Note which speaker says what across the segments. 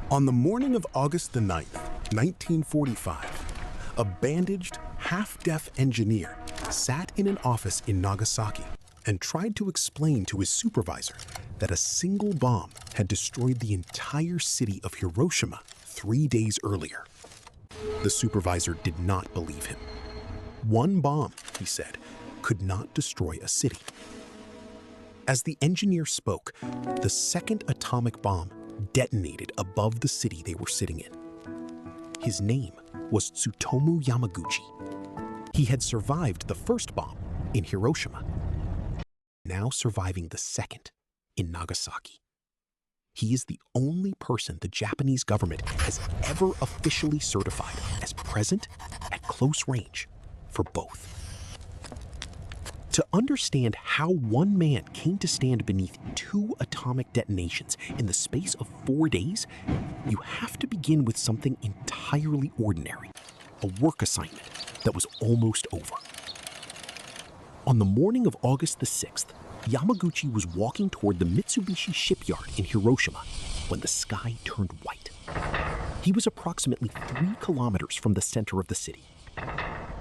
Speaker 1: On the morning of August the 9th, 1945, a bandaged, half-deaf engineer sat in an office in Nagasaki and tried to explain to his supervisor that a single bomb had destroyed the entire city of Hiroshima 3 days earlier. The supervisor did not believe him. One bomb, he said, could not destroy a city. As the engineer spoke, the second atomic bomb detonated above the city they were sitting in. His name was Tsutomu Yamaguchi. He had survived the first bomb in Hiroshima, now surviving the second in Nagasaki. He is the only person the Japanese government has ever officially certified as present at close range for both. To understand how one man came to stand beneath 2 atomic detonations in the space of 4 days, you have to begin with something entirely ordinary, a work assignment that was almost over. On the morning of August the 6th, Yamaguchi was walking toward the Mitsubishi shipyard in Hiroshima when the sky turned white. He was approximately 3 kilometers from the center of the city.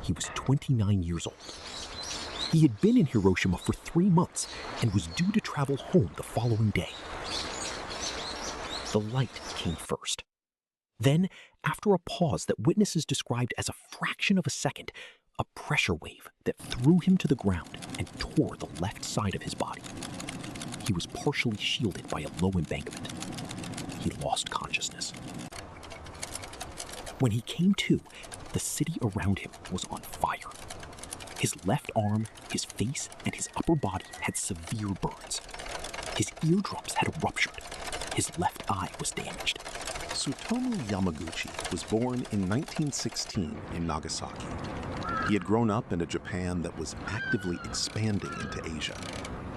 Speaker 1: He was 29 years old. He had been in Hiroshima for 3 months and was due to travel home the following day. The light came first. Then, after a pause that witnesses described as a fraction of a second, a pressure wave that threw him to the ground and tore the left side of his body. He was partially shielded by a low embankment. He lost consciousness. When he came to, the city around him was on fire. His left arm, his face, and his upper body had severe burns. His eardrums had ruptured. His left eye was damaged.
Speaker 2: Tsutomu Yamaguchi was born in 1916 in Nagasaki. He had grown up in a Japan that was actively expanding into Asia,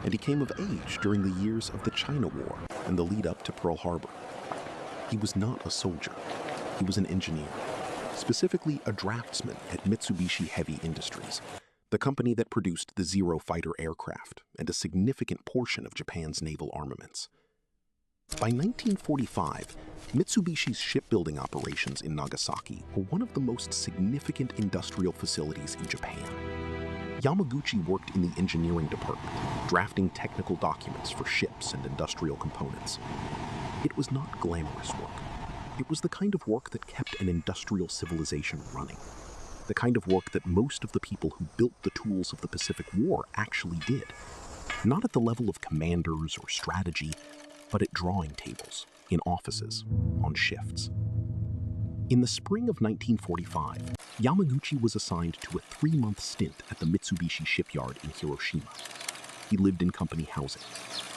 Speaker 2: and he came of age during the years of the China War and the lead up to Pearl Harbor. He was not a soldier. He was an engineer, specifically a draftsman at Mitsubishi Heavy Industries, the company that produced the Zero fighter aircraft and a significant portion of Japan's naval armaments. By 1945, Mitsubishi's shipbuilding operations in Nagasaki were one of the most significant industrial facilities in Japan. Yamaguchi worked in the engineering department, drafting technical documents for ships and industrial components. It was not glamorous work. It was the kind of work that kept an industrial civilization running. The kind of work that most of the people who built the tools of the Pacific War actually did. Not at the level of commanders or strategy, but at drawing tables, in offices, on shifts. In the spring of 1945, Yamaguchi was assigned to a 3-month stint at the Mitsubishi shipyard in Hiroshima. He lived in company housing.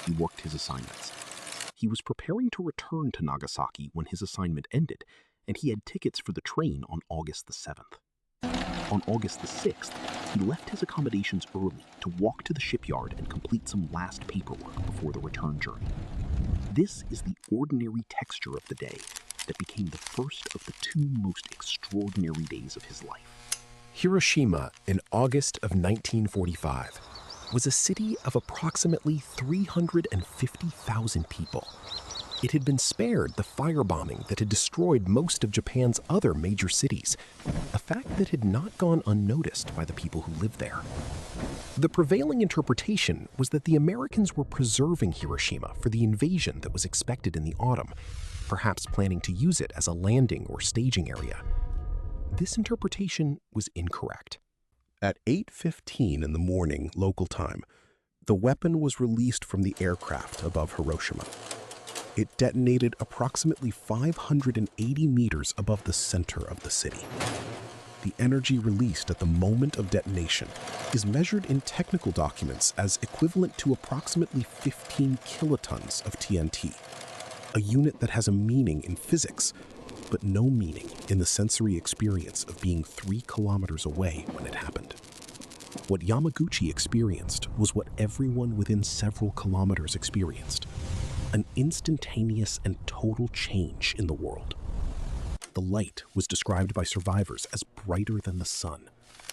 Speaker 2: He worked his assignments. He was preparing to return to Nagasaki when his assignment ended, and he had tickets for the train on August the 7th. On August the 6th, he left his accommodations early to walk to the shipyard and complete some last paperwork before the return journey. This is the ordinary texture of the day that became the first of the 2 most extraordinary days of his life.
Speaker 1: Hiroshima in August of 1945 was a city of approximately 350,000 people. It had been spared the firebombing that had destroyed most of Japan's other major cities, a fact that had not gone unnoticed by the people who lived there. The prevailing interpretation was that the Americans were preserving Hiroshima for the invasion that was expected in the autumn, perhaps planning to use it as a landing or staging area. This interpretation was incorrect. At 8:15 in the morning local time, the weapon was released from the aircraft above Hiroshima. It detonated approximately 580 meters above the center of the city. The energy released at the moment of detonation is measured in technical documents as equivalent to approximately 15 kilotons of TNT, a unit that has a meaning in physics, but no meaning in the sensory experience of being 3 kilometers away when it happened. What Yamaguchi experienced was what everyone within several kilometers experienced: an instantaneous and total change in the world. The light was described by survivors as brighter than the sun,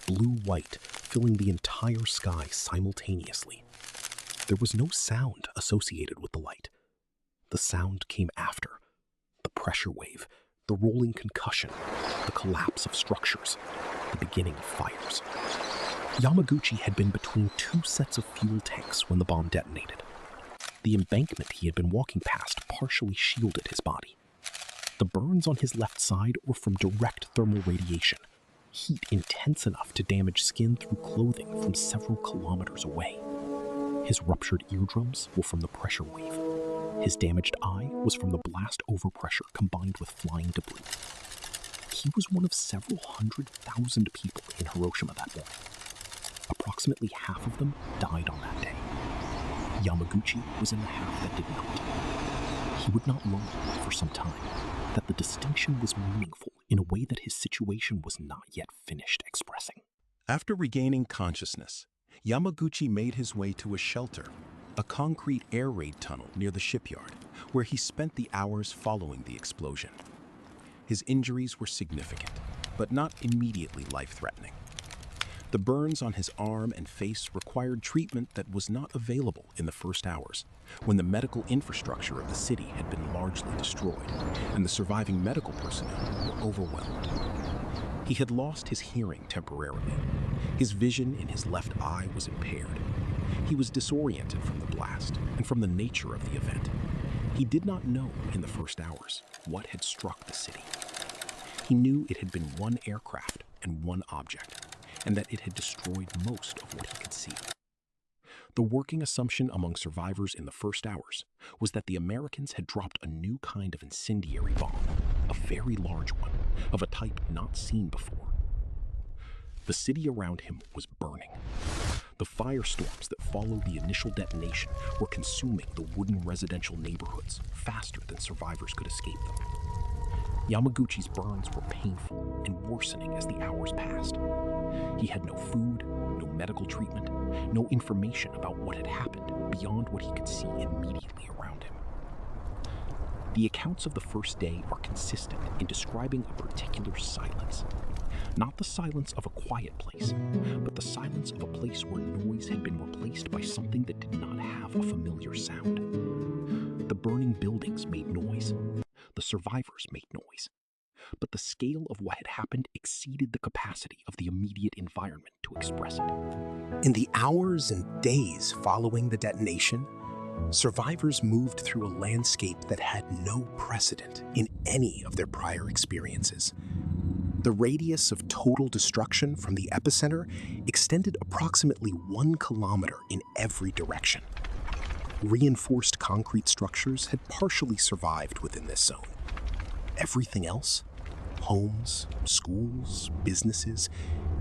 Speaker 1: blue-white, filling the entire sky simultaneously. There was no sound associated with the light. The sound came after. The the pressure wave, the rolling concussion, the collapse of structures, the beginning of fires. Yamaguchi had been between two sets of fuel tanks when the bomb detonated. The embankment he had been walking past partially shielded his body. The burns on his left side were from direct thermal radiation, heat intense enough to damage skin through clothing from several kilometers away. His ruptured eardrums were from the pressure wave. His damaged eye was from the blast overpressure combined with flying debris. He was one of several 100,000 people in Hiroshima that morning. Approximately half of them died on that day. Yamaguchi was in the half that did not. He would not learn for some time that the distinction was meaningful in a way that his situation was not yet finished expressing.
Speaker 2: After regaining consciousness, Yamaguchi made his way to a shelter, a concrete air raid tunnel near the shipyard, where he spent the hours following the explosion. His injuries were significant, but not immediately life-threatening. The burns on his arm and face required treatment that was not available in the first hours, when the medical infrastructure of the city had been largely destroyed, and the surviving medical personnel were overwhelmed. He had lost his hearing temporarily. His vision in his left eye was impaired. He was disoriented from the blast and from the nature of the event. He did not know in the first hours what had struck the city. He knew it had been one aircraft and one object, and that it had destroyed most of what he could see. The working assumption among survivors in the first hours was that the Americans had dropped a new kind of incendiary bomb, a very large one, of a type not seen before. The city around him was burning. The firestorms that followed the initial detonation were consuming the wooden residential neighborhoods faster than survivors could escape them. Yamaguchi's burns were painful and worsening as the hours passed. He had no food, no medical treatment, no information about what had happened beyond what he could see immediately around him. The accounts of the first day are consistent in describing a particular silence. Not the silence of a quiet place, but the silence of a place where noise had been replaced by something that did not have a familiar sound. The burning buildings made noise. The survivors made noise. But the scale of what had happened exceeded the capacity of the immediate environment to express it.
Speaker 1: In the hours and days following the detonation, survivors moved through a landscape that had no precedent in any of their prior experiences. The radius of total destruction from the epicenter extended approximately 1 kilometer in every direction. Reinforced concrete structures had partially survived within this zone. Everything else, homes, schools, businesses,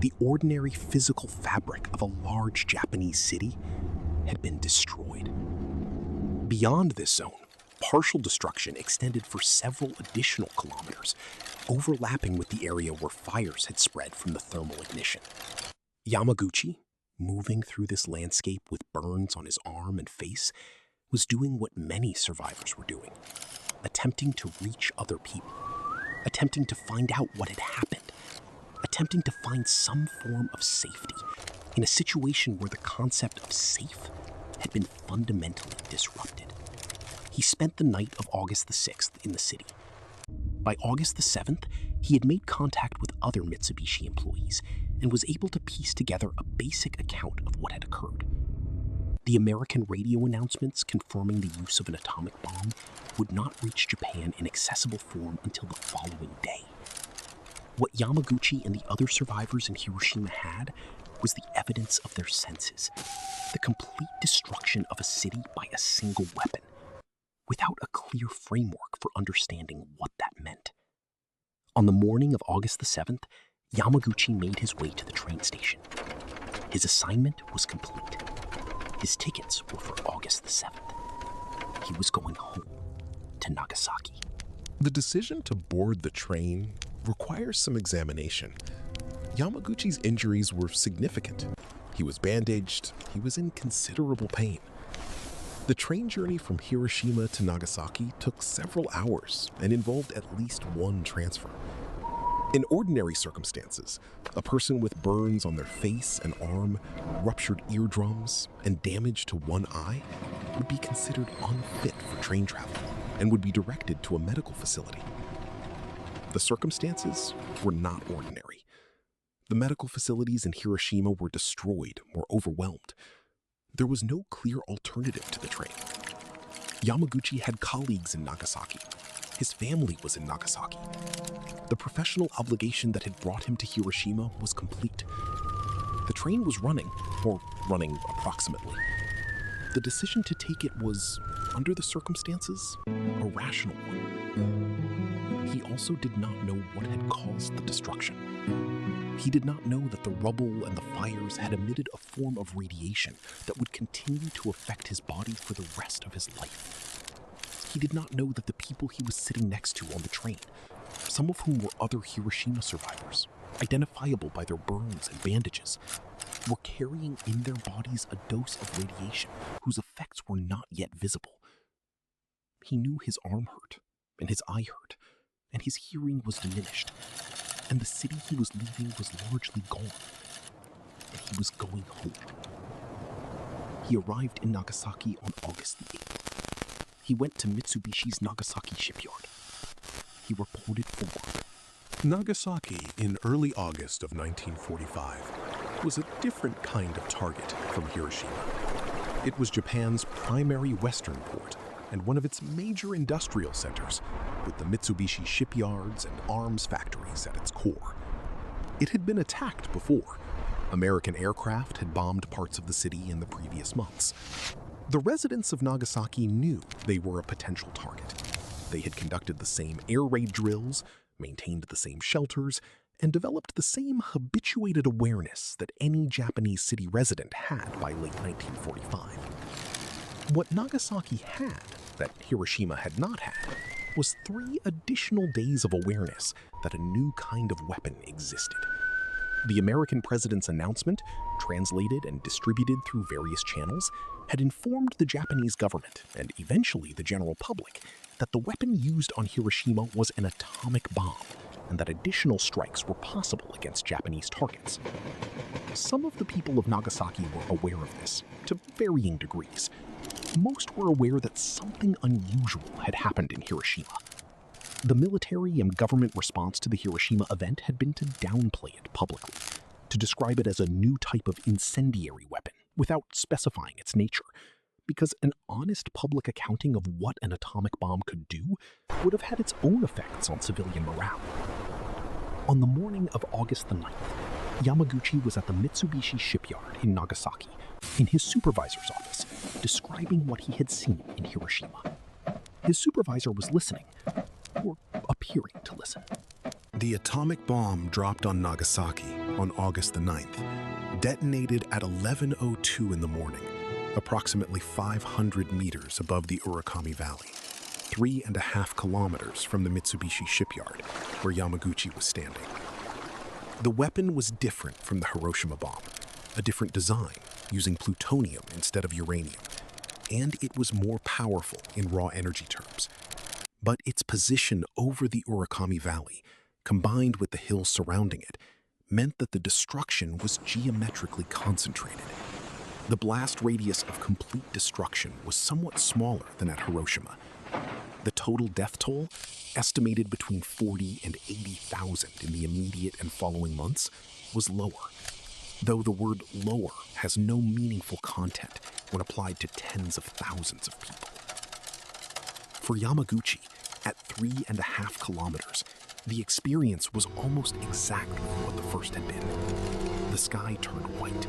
Speaker 1: the ordinary physical fabric of a large Japanese city, had been destroyed. Beyond this zone, partial destruction extended for several additional kilometers, overlapping with the area where fires had spread from the thermal ignition. Yamaguchi, moving through this landscape with burns on his arm and face, was doing what many survivors were doing, attempting to reach other people, attempting to find out what had happened, attempting to find some form of safety in a situation where the concept of safe had been fundamentally disrupted. He spent the night of August the 6th in the city. By August the 7th, he had made contact with other Mitsubishi employees and was able to piece together a basic account of what had occurred. The American radio announcements confirming the use of an atomic bomb would not reach Japan in accessible form until the following day. What Yamaguchi and the other survivors in Hiroshima had was the evidence of their senses, the complete destruction of a city by a single weapon, without a clear framework for understanding what that meant. On the morning of August the 7th, Yamaguchi made his way to the train station. His assignment was complete. His tickets were for August the 7th. He was going home to Nagasaki.
Speaker 3: The decision to board the train requires some examination. Yamaguchi's injuries were significant. He was bandaged. He was in considerable pain. The train journey from Hiroshima to Nagasaki took several hours and involved at least one transfer. In ordinary circumstances, a person with burns on their face and arm, ruptured eardrums, and damage to one eye would be considered unfit for train travel. and would be directed to a medical facility. The circumstances were not ordinary. The medical facilities in Hiroshima were destroyed or overwhelmed. There was no clear alternative to the train. Yamaguchi had colleagues in Nagasaki. His family was in Nagasaki. The professional obligation that had brought him to Hiroshima was complete. The train was running, or running approximately. The decision to take it was, under the circumstances, a rational one. He also did not know what had caused the destruction. He did not know that the rubble and the fires had emitted a form of radiation that would continue to affect his body for the rest of his life. He did not know that the people he was sitting next to on the train, some of whom were other Hiroshima survivors, identifiable by their burns and bandages, were carrying in their bodies a dose of radiation whose effects were not yet visible. He knew his arm hurt, and his eye hurt, and his hearing was diminished, and the city he was leaving was largely gone, and he was going home. He arrived in Nagasaki on August the 8th. He went to Mitsubishi's Nagasaki shipyard. He reported for work.
Speaker 1: Nagasaki, in early August of 1945, was a different kind of target from Hiroshima. It was Japan's primary western port and one of its major industrial centers, with the Mitsubishi shipyards and arms factories at its core. It had been attacked before. American aircraft had bombed parts of the city in the previous months. The residents of Nagasaki knew they were a potential target. They had conducted the same air raid drills, maintained the same shelters, and developed the same habituated awareness that any Japanese city resident had by late 1945. What Nagasaki had, that Hiroshima had not had, was 3 additional days of awareness that a new kind of weapon existed. The American president's announcement, translated and distributed through various channels, had informed the Japanese government, and eventually the general public, that the weapon used on Hiroshima was an atomic bomb, and that additional strikes were possible against Japanese targets. Some of the people of Nagasaki were aware of this, to varying degrees. Most were aware that something unusual had happened in Hiroshima. The military and government response to the Hiroshima event had been to downplay it publicly, to describe it as a new type of incendiary weapon, without specifying its nature, because an honest public accounting of what an atomic bomb could do would have had its own effects on civilian morale. On the morning of August the 9th, Yamaguchi was at the Mitsubishi shipyard in Nagasaki, in his supervisor's office, describing what he had seen in Hiroshima. His supervisor was listening, or appearing to listen. The atomic bomb dropped on Nagasaki on August the 9th, detonated at 11:02 in the morning, approximately 500 meters above the Urakami Valley, 3.5 kilometers from the Mitsubishi shipyard, where Yamaguchi was standing. The weapon was different from the Hiroshima bomb, a different design, using plutonium instead of uranium, and it was more powerful in raw energy terms. But its position over the Urakami Valley, combined with the hills surrounding it, meant that the destruction was geometrically concentrated. The blast radius of complete destruction was somewhat smaller than at Hiroshima. The total death toll, estimated between 40 and 80,000 in the immediate and following months, was lower, though the word lower has no meaningful content when applied to tens of thousands of people. For Yamaguchi, at 3.5 kilometers, the experience was almost exactly what the first had been. The sky turned white.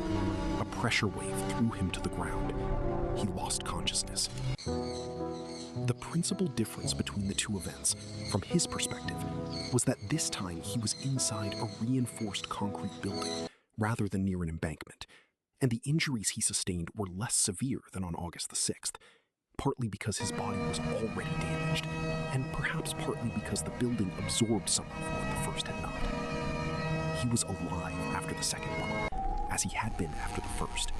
Speaker 1: A pressure wave threw him to the ground. He lost consciousness. The principal difference between the two events, from his perspective, was that this time he was inside a reinforced concrete building rather than near an embankment, and the injuries he sustained were less severe than on August the 6th, partly because his body was already damaged, and perhaps partly because the building absorbed some of what the first had not. He was alive after the second bomb, as he had been after the first.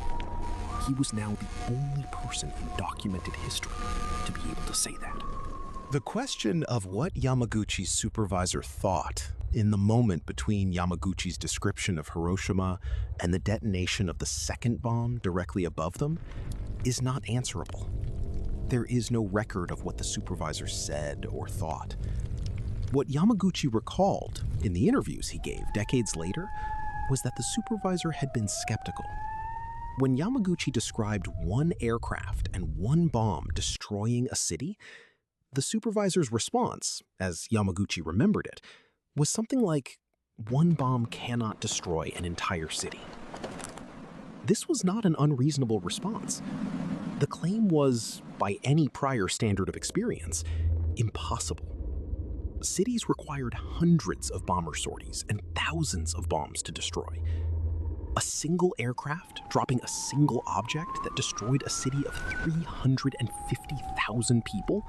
Speaker 1: He was now the only person in documented history to be able to say that.
Speaker 4: The question of what Yamaguchi's supervisor thought in the moment between Yamaguchi's description of Hiroshima and the detonation of the second bomb directly above them is not answerable. there is no record of what the supervisor said or thought. What Yamaguchi recalled in the interviews he gave decades later was that the supervisor had been skeptical. When Yamaguchi described one aircraft and one bomb destroying a city, the supervisor's response, as Yamaguchi remembered it, was something like, "One bomb cannot destroy an entire city." This was not an unreasonable response. The claim was, by any prior standard of experience, impossible. Cities required hundreds of bomber sorties and thousands of bombs to destroy. A single aircraft dropping a single object that destroyed a city of 350,000 people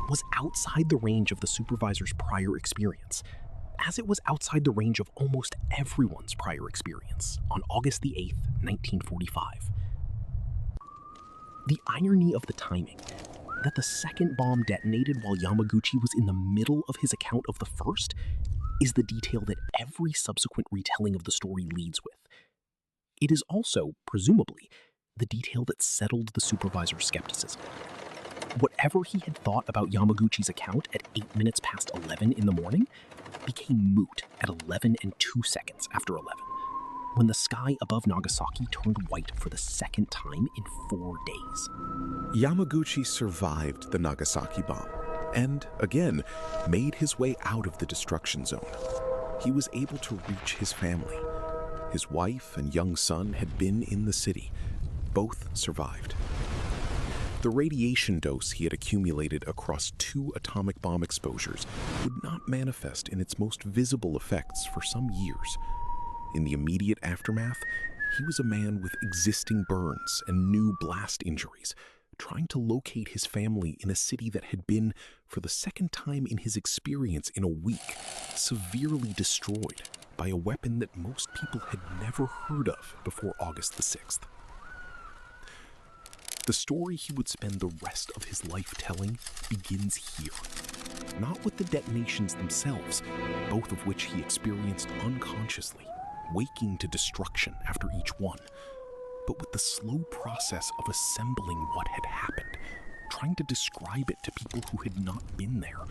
Speaker 4: was outside the range of the supervisor's prior experience, as it was outside the range of almost everyone's prior experience on August the 8th, 1945. The irony of the timing, that the second bomb detonated while Yamaguchi was in the middle of his account of the first, is the detail that every subsequent retelling of the story leads with. It is also, presumably, the detail that settled the supervisor's skepticism. Whatever he had thought about Yamaguchi's account at 8 minutes past 11 in the morning became moot at 11 and 2 seconds after 11, when the sky above Nagasaki turned white for the second time in 4 days.
Speaker 3: Yamaguchi survived the Nagasaki bomb and, again, made his way out of the destruction zone. He was able to reach his family. His wife and young son had been in the city. Both survived. The radiation dose he had accumulated across 2 atomic bomb exposures would not manifest in its most visible effects for some years. In the immediate aftermath, he was a man with existing burns and new blast injuries, trying to locate his family in a city that had been, for the second time in his experience in a week, severely destroyed by a weapon that most people had never heard of before August the 6th. The story he would spend the rest of his life telling begins here, not with the detonations themselves, both of which he experienced unconsciously, waking to destruction after each one, but with the slow process of assembling what had happened, trying to describe it to people who had not been there,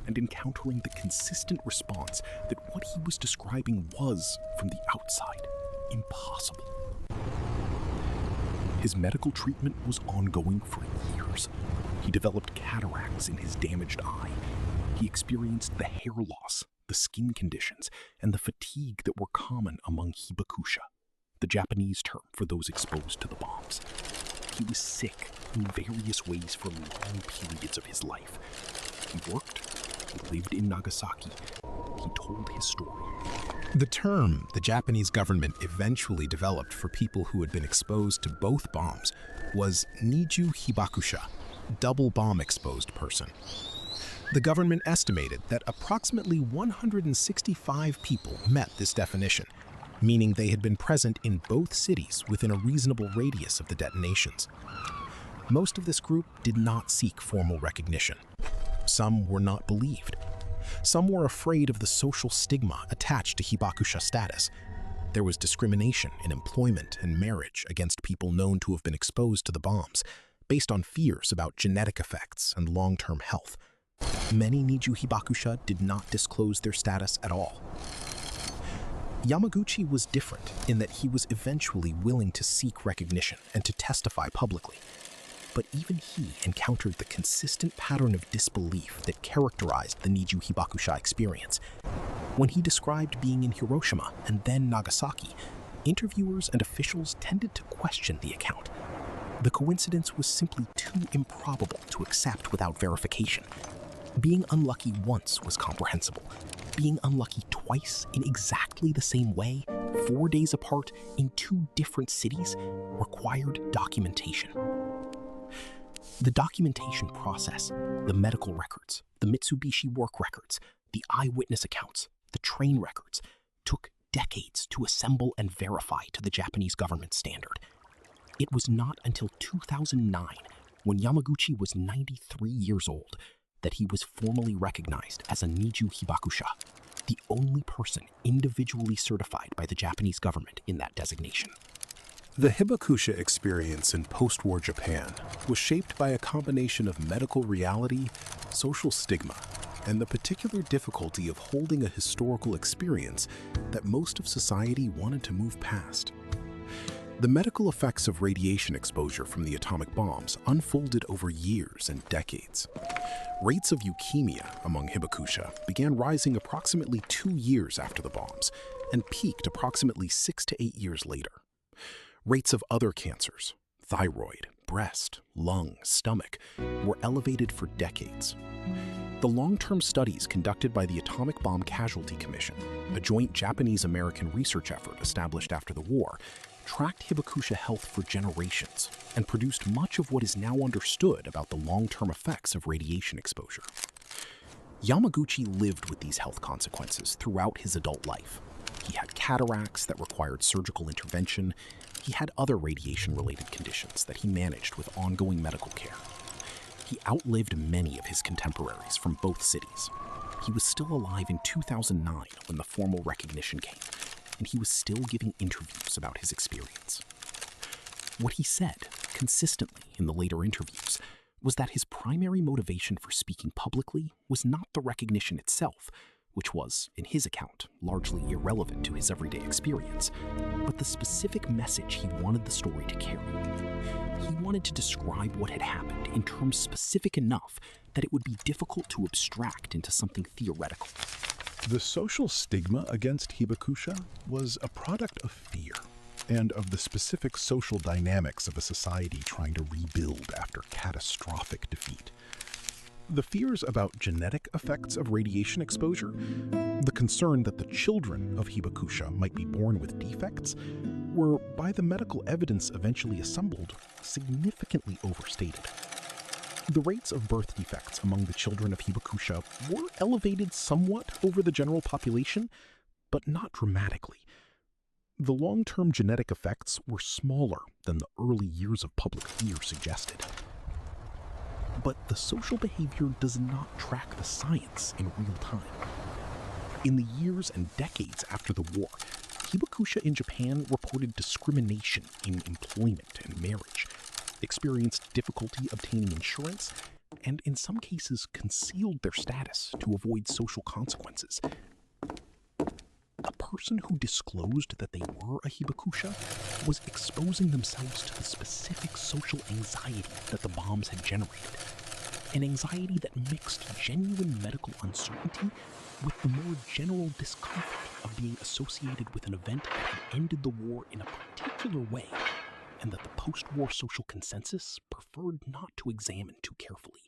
Speaker 3: and encountering the consistent response that what he was describing was, from the outside, impossible. His medical treatment was ongoing for years. He developed cataracts in his damaged eye. He experienced the hair loss, the skin conditions, and the fatigue that were common among hibakusha, the Japanese term for those exposed to the bombs. He was sick in various ways for long periods of his life. He worked, he lived in Nagasaki, he told his story.
Speaker 4: The term the Japanese government eventually developed for people who had been exposed to both bombs was Niju Hibakusha, double bomb exposed person. The government estimated that approximately 165 people met this definition, meaning they had been present in both cities within a reasonable radius of the detonations. Most of this group did not seek formal recognition. Some were not believed. Some were afraid of the social stigma attached to hibakusha status. There was discrimination in employment and marriage against people known to have been exposed to the bombs, based on fears about genetic effects and long-term health. Many Niju hibakusha did not disclose their status at all. Yamaguchi was different in that he was eventually willing to seek recognition and to testify publicly. But even he encountered the consistent pattern of disbelief that characterized the Niju hibakusha experience. When he described being in Hiroshima and then Nagasaki, interviewers and officials tended to question the account. The coincidence was simply too improbable to accept without verification. Being unlucky once was comprehensible. Being unlucky twice in exactly the same way, 4 days apart in 2 different cities, required documentation. The documentation process, the medical records, the Mitsubishi work records, the eyewitness accounts, the train records, took decades to assemble and verify to the Japanese government standard. It was not until 2009, when Yamaguchi was 93 years old, that he was formally recognized as a Niju hibakusha, the only person individually certified by the Japanese government in that designation.
Speaker 1: The Hibakusha experience in post-war Japan was shaped by a combination of medical reality, social stigma, and the particular difficulty of holding a historical experience that most of society wanted to move past. The medical effects of radiation exposure from the atomic bombs unfolded over years and decades. Rates of leukemia among Hibakusha began rising approximately 2 years after the bombs and peaked approximately 6 to 8 years later. Rates of other cancers, thyroid, breast, lung, stomach, were elevated for decades. The long-term studies conducted by the Atomic Bomb Casualty Commission, a joint Japanese-American research effort established after the war, tracked Hibakusha health for generations and produced much of what is now understood about the long-term effects of radiation exposure. Yamaguchi lived with these health consequences throughout his adult life. He had cataracts that required surgical intervention. He had other radiation-related conditions that he managed with ongoing medical care. He outlived many of his contemporaries from both cities. He was still alive in 2009 when the formal recognition came, and he was still giving interviews about his experience. What he said, consistently in the later interviews, was that his primary motivation for speaking publicly was not the recognition itself, which was, in his account, largely irrelevant to his everyday experience, but the specific message he wanted the story to carry. He wanted to describe what had happened in terms specific enough that it would be difficult to abstract into something theoretical.
Speaker 5: The social stigma against Hibakusha was a product of fear and of the specific social dynamics of a society trying to rebuild after catastrophic defeat. The fears about genetic effects of radiation exposure, the concern that the children of Hibakusha might be born with defects, were, by the medical evidence eventually assembled, significantly overstated. The rates of birth defects among the children of Hibakusha were elevated somewhat over the general population, but not dramatically. The long-term genetic effects were smaller than the early years of public fear suggested. But the social behavior does not track the science in real time. In the years and decades after the war, Hibakusha in Japan reported discrimination in employment and marriage, experienced difficulty obtaining insurance, and in some cases concealed their status to avoid social consequences. A person who disclosed that they were a Hibakusha was exposing themselves to the specific social anxiety that the bombs had generated, an anxiety that mixed genuine medical uncertainty with the more general discomfort of being associated with an event that had ended the war in a particular way, and that the post-war social consensus preferred not to examine too carefully.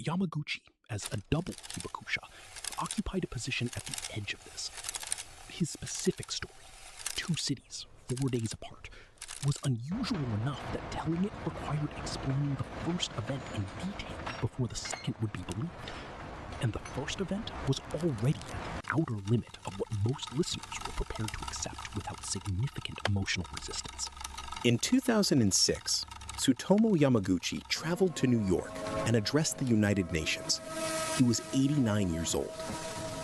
Speaker 5: Yamaguchi, as a double Hibakusha, occupied a position at the edge of this. His specific story, 2 cities, 4 days apart, was unusual enough that telling it required explaining the first event in detail before the second would be believed. And the first event was already at the outer limit of what most listeners were prepared to accept without significant emotional resistance.
Speaker 4: In 2006, Tsutomu Yamaguchi traveled to New York and addressed the United Nations. He was 89 years old.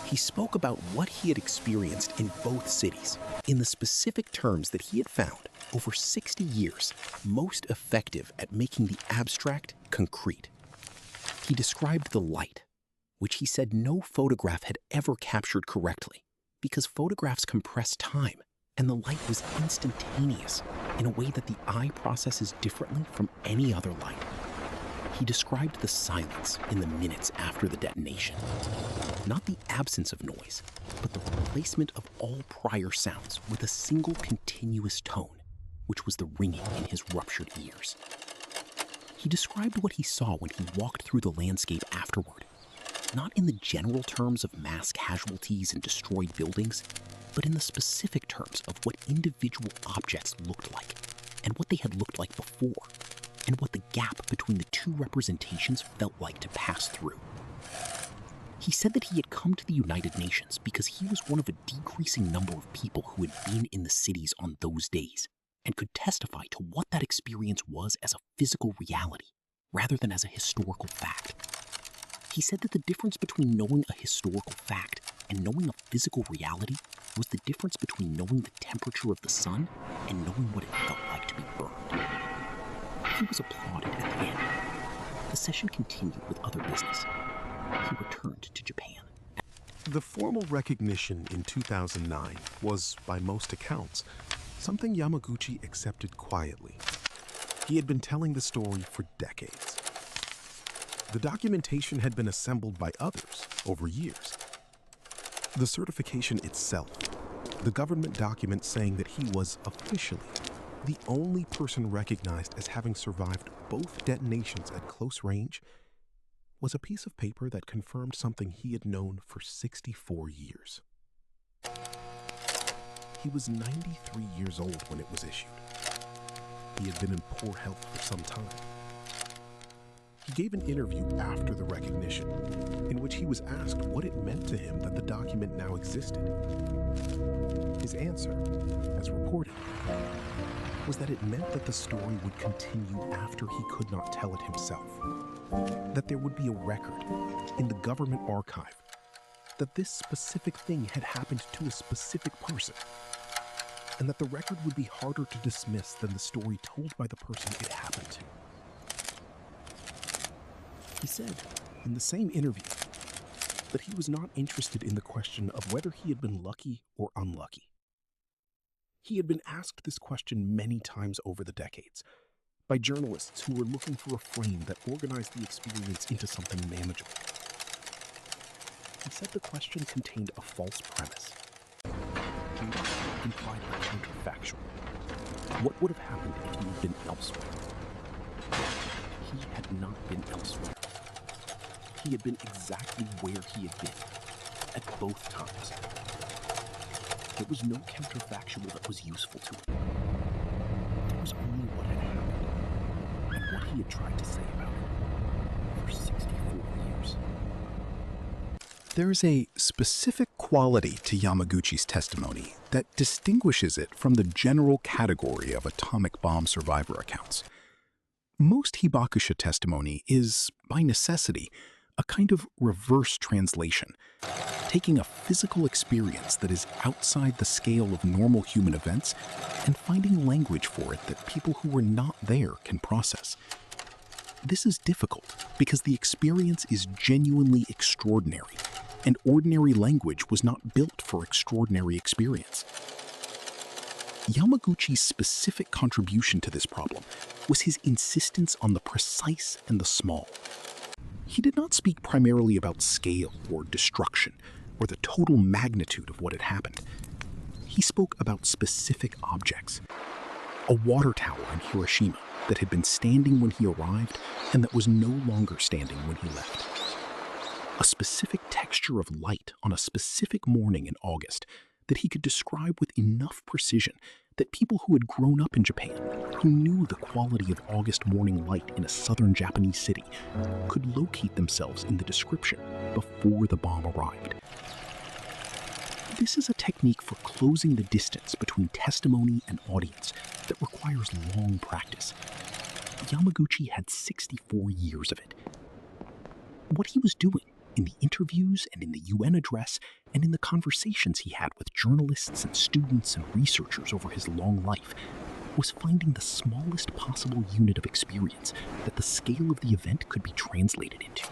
Speaker 4: He spoke about what he had experienced in both cities, in the specific terms that he had found, over 60 years, most effective at making the abstract concrete. He described the light, which he said no photograph had ever captured correctly, because photographs compress time, and the light was instantaneous in a way that the eye processes differently from any other light. He described the silence in the minutes after the detonation. Not the absence of noise, but the replacement of all prior sounds with a single continuous tone, which was the ringing in his ruptured ears. He described what he saw when he walked through the landscape afterward, not in the general terms of mass casualties and destroyed buildings, but in the specific terms of what individual objects looked like, and what they had looked like before, and what the gap between the two representations felt like to pass through. He said that he had come to the United Nations because he was one of a decreasing number of people who had been in the cities on those days, and could testify to what that experience was as a physical reality, rather than as a historical fact. He said that the difference between knowing a historical fact And knowing a physical reality was the difference between knowing the temperature of the sun and knowing what it felt like to be burned. He was applauded at the end. The session continued with other business. He returned to Japan.
Speaker 1: The formal recognition in 2009 was, by most accounts, something Yamaguchi accepted quietly. He had been telling the story for decades. The documentation had been assembled by others over years. The certification itself, the government document saying that he was officially the only person recognized as having survived both detonations at close range, was a piece of paper that confirmed something he had known for 64 years. He was 93 years old when it was issued. He had been in poor health for some time. He gave an interview after the recognition, in which he was asked what it meant to him that the document now existed. His answer, as reported, was that it meant that the story would continue after he could not tell it himself, that there would be a record in the government archive that this specific thing had happened to a specific person, and that the record would be harder to dismiss than the story told by the person it happened to. He said, in the same interview, that he was not interested in the question of whether he had been lucky or unlucky. He had been asked this question many times over the decades by journalists who were looking for a frame that organized the experience into something manageable. He said the question contained a false premise. It implied a counterfactual. What would have happened if he had been elsewhere? He had not been elsewhere. He had been exactly where he had been, at both times. There was no counterfactual that was useful to him. There was only what had happened, and what he had tried to say about it for 64 years.
Speaker 5: There's a specific quality to Yamaguchi's testimony that distinguishes it from the general category of atomic bomb survivor accounts. Most hibakusha testimony is, by necessity, a kind of reverse translation, taking a physical experience that is outside the scale of normal human events and finding language for it that people who were not there can process. This is difficult because the experience is genuinely extraordinary, and ordinary language was not built for extraordinary experience. Yamaguchi's specific contribution to this problem was his insistence on the precise and the small. He did not speak primarily about scale or destruction or the total magnitude of what had happened. He spoke about specific objects. A water tower in Hiroshima that had been standing when he arrived and that was no longer standing when he left. A specific texture of light on a specific morning in August that he could describe with enough precision that people who had grown up in Japan, who knew the quality of August morning light in a southern Japanese city, could locate themselves in the description before the bomb arrived. This is a technique for closing the distance between testimony and audience that requires long practice. Yamaguchi had 64 years of it. What he was doing in the interviews and in the UN address and in the conversations he had with journalists and students and researchers over his long life was finding the smallest possible unit of experience that the scale of the event could be translated into.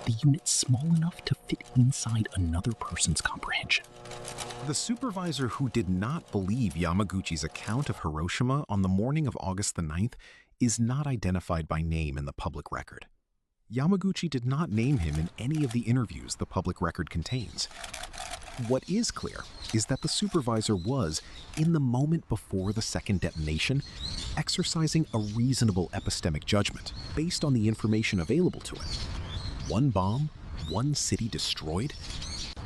Speaker 5: The unit small enough to fit inside another person's comprehension.
Speaker 2: The supervisor who did not believe Yamaguchi's account of Hiroshima on the morning of August the 9th is not identified by name in the public record. Yamaguchi did not name him in any of the interviews the public record contains. What is clear is that the supervisor was, in the moment before the second detonation, exercising a reasonable epistemic judgment based on the information available to him. One bomb, one city destroyed.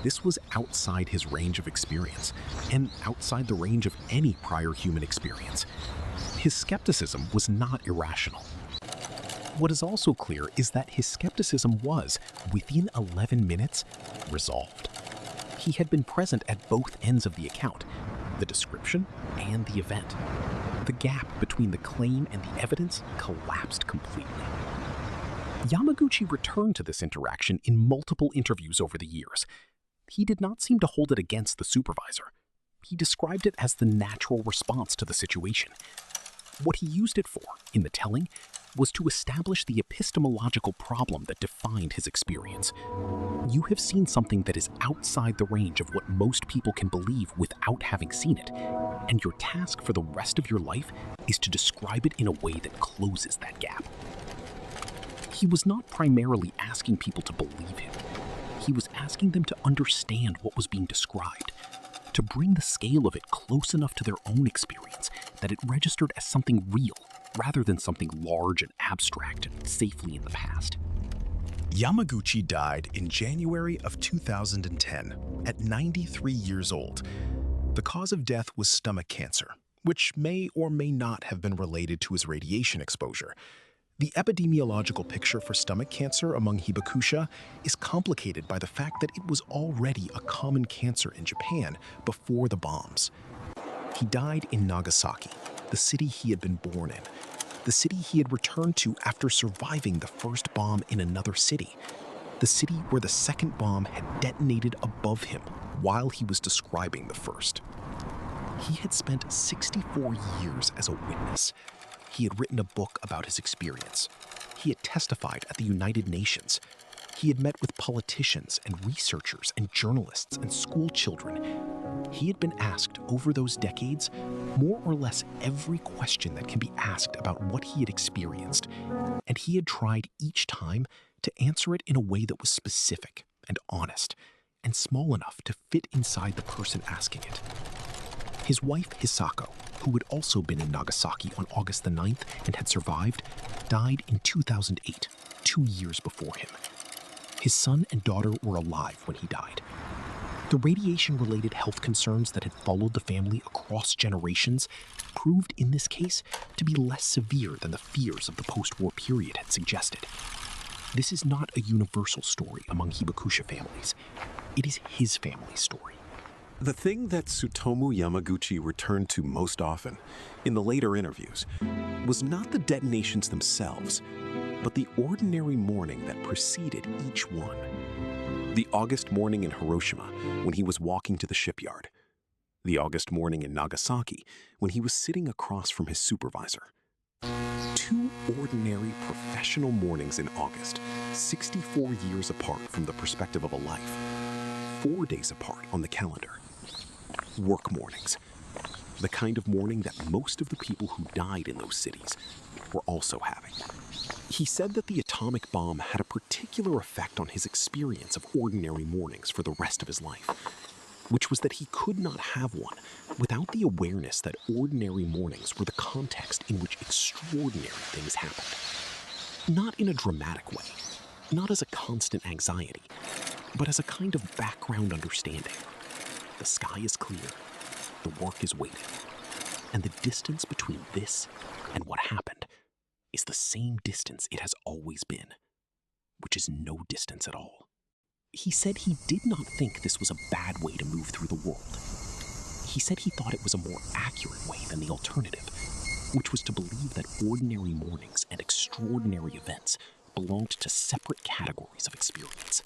Speaker 2: This was outside his range of experience, and outside the range of any prior human experience. His skepticism was not irrational. What is also clear is that his skepticism was, within 11 minutes, resolved. He had been present at both ends of the account, the description and the event. The gap between the claim and the evidence collapsed completely. Yamaguchi returned to this interaction in multiple interviews over the years.
Speaker 4: He did not seem to hold it against the supervisor. He described it as the natural response to the situation. What he used it for, in the telling, was to establish the epistemological problem that defined his experience. You have seen something that is outside the range of what most people can believe without having seen it, and your task for the rest of your life is to describe it in a way that closes that gap. He was not primarily asking people to believe him. He was asking them to understand what was being described, to bring the scale of it close enough to their own experience that it registered as something real rather than something large and abstract and safely in the past.
Speaker 6: Yamaguchi died in January of 2010 at 93 years old. The cause of death was stomach cancer, which may or may not have been related to his radiation exposure. The epidemiological picture for stomach cancer among hibakusha is complicated by the fact that it was already a common cancer in Japan before the bombs. He died in Nagasaki, the city he had been born in, the city he had returned to after surviving the first bomb in another city, the city where the second bomb had detonated above him while he was describing the first. He had spent 64 years as a witness. He had written a book about his experience. He had testified at the United Nations. He had met with politicians and researchers and journalists and school children. He had been asked over those decades more or less every question that can be asked about what he had experienced, and he had tried each time to answer it in a way that was specific and honest and small enough to fit inside the person asking it. His wife, Hisako, who had also been in Nagasaki on August the 9th and had survived, died in 2008, 2 years before him. His son and daughter were alive when he died. The radiation-related health concerns that had followed the family across generations proved in this case to be less severe than the fears of the post-war period had suggested. This is not a universal story among hibakusha families. It is his family's story.
Speaker 2: The thing that Tsutomu Yamaguchi returned to most often, in the later interviews, was not the detonations themselves, but the ordinary morning that preceded each one. The August morning in Hiroshima, when he was walking to the shipyard. The August morning in Nagasaki, when he was sitting across from his supervisor. 2 ordinary professional mornings in August, 64 years apart from the perspective of a life, 4 days apart on the calendar. Work mornings, the kind of morning that most of the people who died in those cities were also having. He said that the atomic bomb had a particular effect on his experience of ordinary mornings for the rest of his life, which was that he could not have one without the awareness that ordinary mornings were the context in which extraordinary things happened. Not in a dramatic way, not as a constant anxiety, but as a kind of background understanding. The sky is clear, the work is waiting, and the distance between this and what happened is the same distance it has always been, which is no distance at all. He said he did not think this was a bad way to move through the world. He said he thought it was a more accurate way than the alternative, which was to believe that ordinary mornings and extraordinary events belonged to separate categories of experience.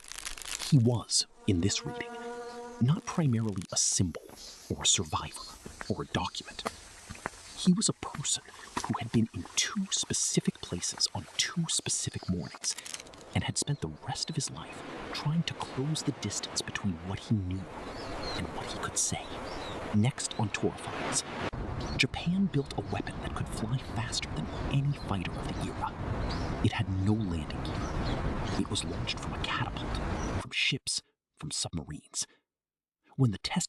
Speaker 2: He was, in this reading, not primarily a symbol or a survivor or a document. He was a person who had been in 2 specific places on 2 specific mornings and had spent the rest of his life trying to close the distance between what he knew and what he could say. Next on Torafines, Japan built a weapon that could fly faster than any fighter of the era. It had no landing gear. It was launched from a catapult, from ships, from submarines. When the test